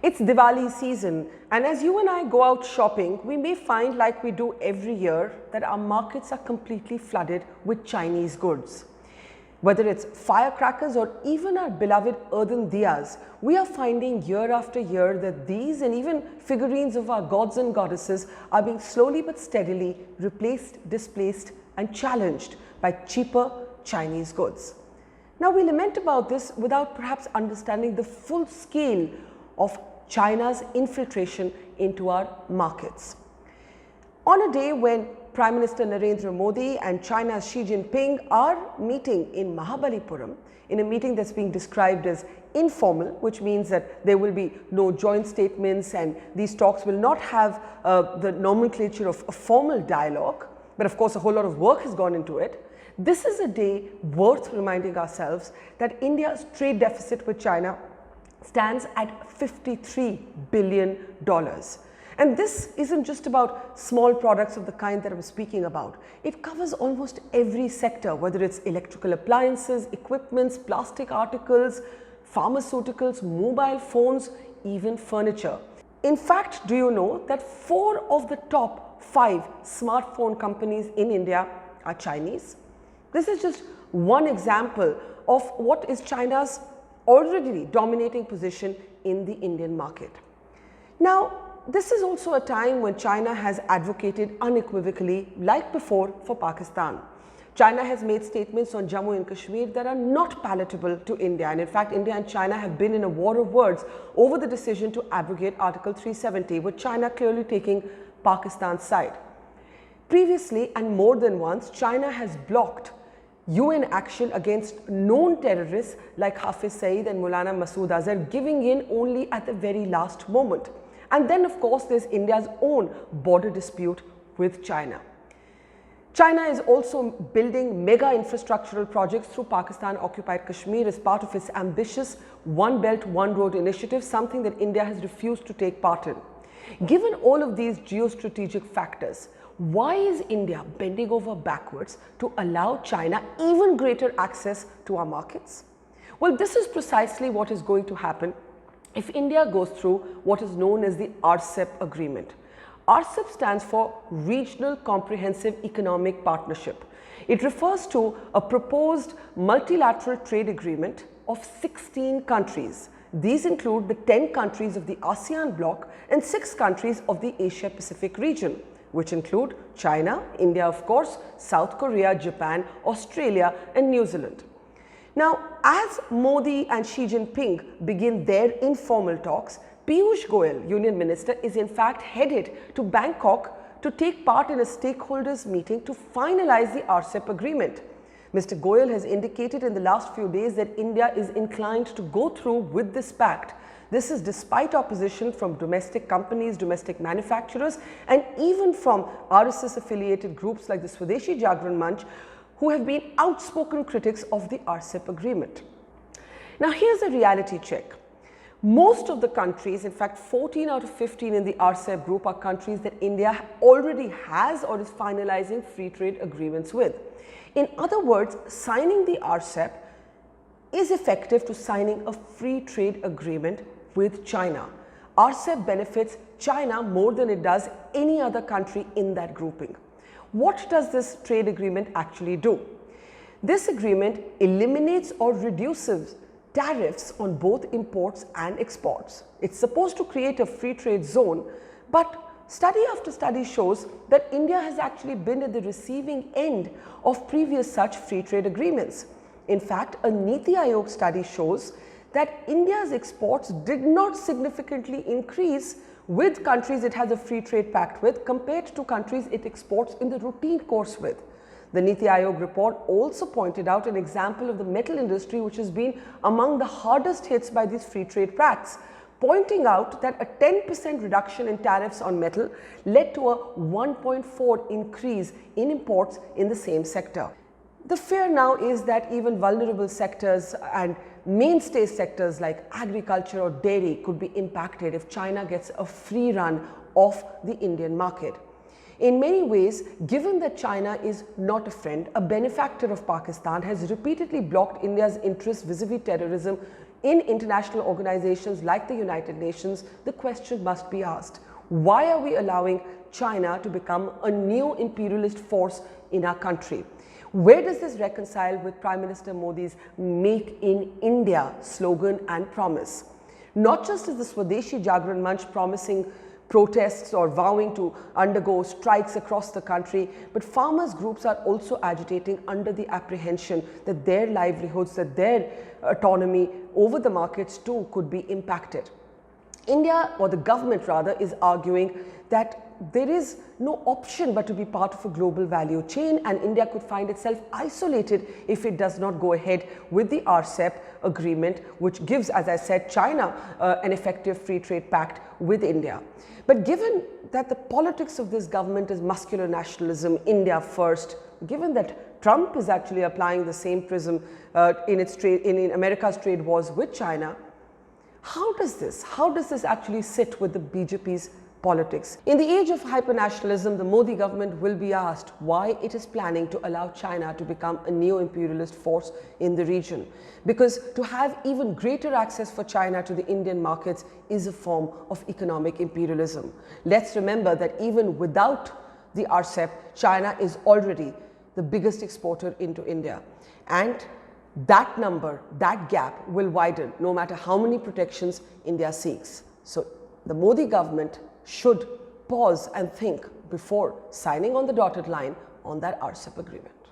It's Diwali season, and as you and I go out shopping, we may find, like we do every year, that our markets are completely flooded with Chinese goods. Whether it's firecrackers or even our beloved earthen diyas, we are finding year after year that these and even figurines of our gods and goddesses are being slowly but steadily replaced, displaced and challenged by cheaper Chinese goods. Now, we lament about this without perhaps understanding the full scale of China's infiltration into our markets. On a day when Prime Minister Narendra Modi and China's Xi Jinping are meeting in Mahabalipuram, in a meeting that's being described as informal, which means that there will be no joint statements and these talks will not have the nomenclature of a formal dialogue, but of course a whole lot of work has gone into it. This is a day worth reminding ourselves that India's trade deficit with China stands at $53 billion. And this isn't just about small products of the kind that I'm speaking about. It covers almost every sector, whether it's electrical appliances, equipments, plastic articles, pharmaceuticals, mobile phones, even furniture. In fact, do you know that 4 of the top 5 smartphone companies in India are Chinese? This is just one example of what is China's already dominating position in the Indian market. Now, this is also a time when China has advocated unequivocally, like before, for Pakistan. China has made statements on Jammu and Kashmir that are not palatable to India, and in fact, India and China have been in a war of words over the decision to abrogate Article 370, with China clearly taking Pakistan's side. Previously, and more than once, China has blocked UN action against known terrorists like Hafiz Saeed and Maulana Masood Azhar, giving in only at the very last moment. And then of course there's India's own border dispute with China. China is also building mega infrastructural projects through Pakistan occupied Kashmir as part of its ambitious One Belt, One Road initiative, something that India has refused to take part in. Given all of these geostrategic factors, why is India bending over backwards to allow China even greater access to our markets? Well, this is precisely what is going to happen if India goes through what is known as the RCEP agreement. RCEP stands for Regional Comprehensive Economic Partnership. It refers to a proposed multilateral trade agreement of 16 countries. These include the 10 countries of the ASEAN bloc and 6 countries of the Asia Pacific region, which include China, India of course, South Korea, Japan, Australia and New Zealand. Now, as Modi and Xi Jinping begin their informal talks, Piyush Goyal, Union Minister, is in fact headed to Bangkok to take part in a stakeholders meeting to finalize the RCEP agreement. Mr. Goyal has indicated in the last few days that India is inclined to go through with this pact. This is despite opposition from domestic companies, domestic manufacturers, and even from RSS affiliated groups like the Swadeshi Jagran Manch, who have been outspoken critics of the RCEP agreement. Now, here's a reality check. Most of the countries, in fact 14 out of 15 in the RCEP group, are countries that India already has or is finalizing free trade agreements with. In other words, signing the RCEP is effective to signing a free trade agreement with China. RCEP benefits China more than it does any other country in that grouping. What does this trade agreement actually do? This agreement eliminates or reduces tariffs on both imports and exports. It's supposed to create a free trade zone, but study after study shows that India has actually been at the receiving end of previous such free trade agreements. In fact, a Niti Aayog study shows that India's exports did not significantly increase with countries it has a free trade pact with compared to countries it exports in the routine course with. The Niti Aayog report also pointed out an example of the metal industry, which has been among the hardest hits by these free trade pacts, pointing out that a 10% reduction in tariffs on metal led to a 1.4 increase in imports in the same sector. The fear now is that even vulnerable sectors and mainstay sectors like agriculture or dairy could be impacted if China gets a free run of the Indian market. In many ways, given that China is not a friend, a benefactor of Pakistan, has repeatedly blocked India's interests vis-a-vis terrorism in international organizations like the United Nations, the question must be asked, why are we allowing China to become a new imperialist force in our country? Where does this reconcile with Prime Minister Modi's Make in India slogan and promise? Not just is the Swadeshi Jagran Manch promising protests or vowing to undergo strikes across the country, but farmers groups are also agitating under the apprehension that their livelihoods, that their autonomy over the markets too could be impacted. India, or the government rather, is arguing that there is no option but to be part of a global value chain, and India could find itself isolated if it does not go ahead with the RCEP agreement, which gives, as I said, China an effective free trade pact with India. But given that the politics of this government is muscular nationalism, India first, given that Trump is actually applying the same prism in America's trade wars with China, how does this actually sit with the BJP's politics? In the age of hypernationalism, the Modi government will be asked why it is planning to allow China to become a neo-imperialist force in the region. Because to have even greater access for China to the Indian markets is a form of economic imperialism. Let's remember that even without the RCEP, China is already the biggest exporter into India. And that number, that gap will widen no matter how many protections India seeks. So the Modi government should pause and think before signing on the dotted line on that RCEP agreement.